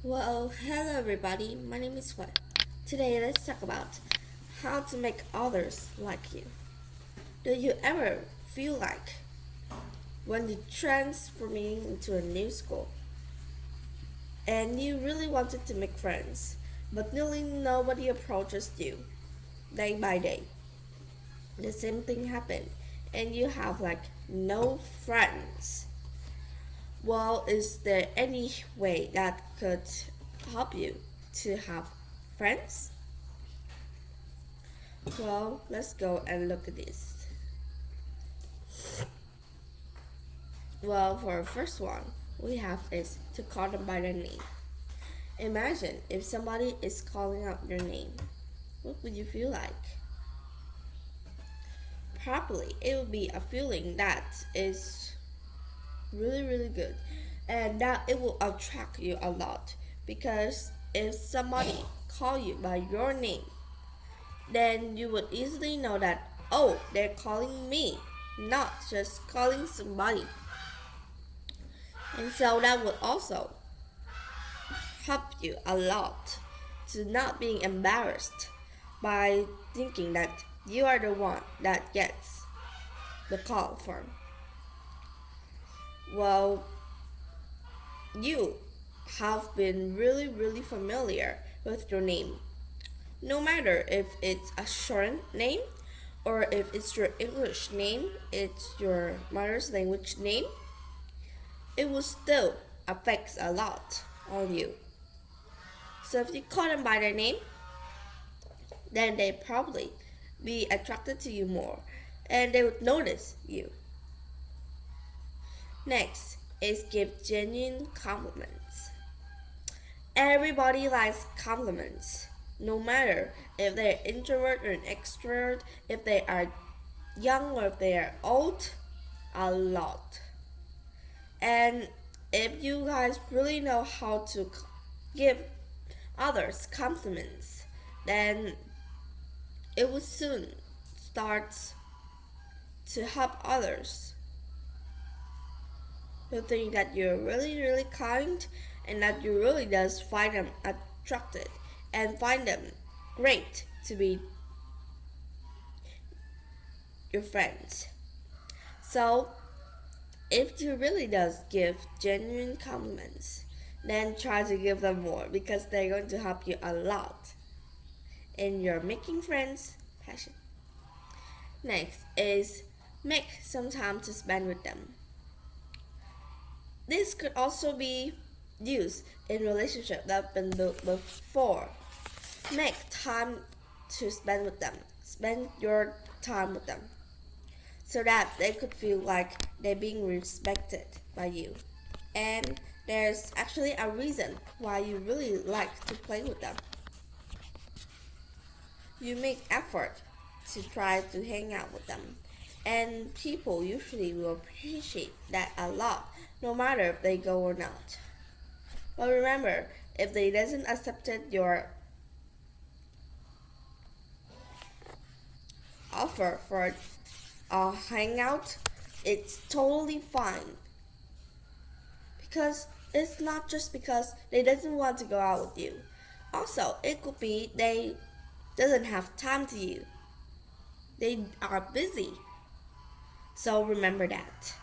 Well, hello everybody, my name is Wei. Today let's talk about how to make others like you. Do you ever feel like when you're transferring into a new school and you really wanted to make friends, but nearly nobody approaches you day by day? The same thing happened and you have no friends. Well, is there any way that could help you to have friends? Well, let's go and look at this. Well, for our first one, we have is to call them by their name. Imagine if somebody is calling out your name. What would you feel like? Probably it would be a feeling that is really, really good. And that it will attract you a lot. Because if somebody call you by your name, then you would easily know that, oh, they're calling me, not just calling somebody. And so that would also help you a lot to not being embarrassed by thinking that you are the one that gets the call from. Well, you have been really, really familiar with your name. No matter if it's a short name or if it's your English name, it's your mother's language name, it will still affect a lot on you. So if you call them by their name, then they probably be attracted to you more and they would notice you. Next is give genuine compliments. Everybody likes compliments, no matter if they're introvert or an extrovert, if they are young or if they are old, a lot. And if you guys really know how to give others compliments, then it will soon start to help others to think that you're really, really kind and that you really does find them attracted and find them great to be your friends. So, if you really does give genuine compliments, then try to give them more because they're going to help you a lot in your making friends passion. Next is make some time to spend with them. This could also be used in relationships that have been built before. Make time to spend with them. Spend your time with them so that they could feel like they're being respected by you. And there's actually a reason why you really like to play with them. You make effort to try to hang out with them. And people usually will appreciate that a lot, no matter if they go or not. But remember, if they doesn't accept your offer for a hangout, it's totally fine. Because it's not just because they doesn't want to go out with you. Also, it could be they doesn't have time to you. They are busy. So remember that.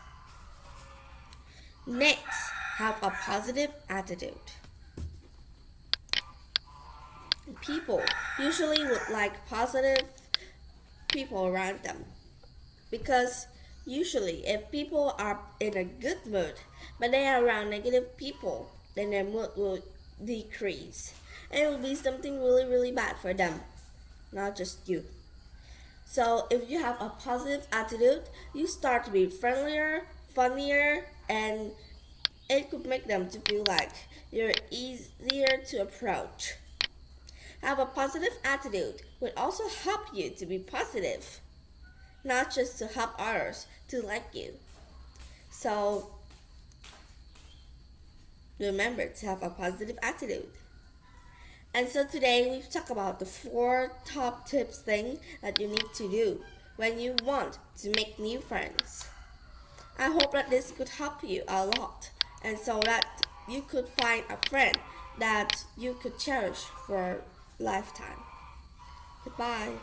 Next, have a positive attitude. People usually would like positive people around them because usually if people are in a good mood but they are around negative people, then their mood will decrease and it will be something really, really bad for them, not just you. So if you have a positive attitude, you start to be friendlier, funnier, and it could make them to feel like you're easier to approach. Have a positive attitude would also help you to be positive, not just to help others to like you. So remember to have a positive attitude. And so today we've talked about the 4 top tips that you need to do when you want to make new friends. I hope that this could help you a lot and so that you could find a friend that you could cherish for a lifetime. Goodbye.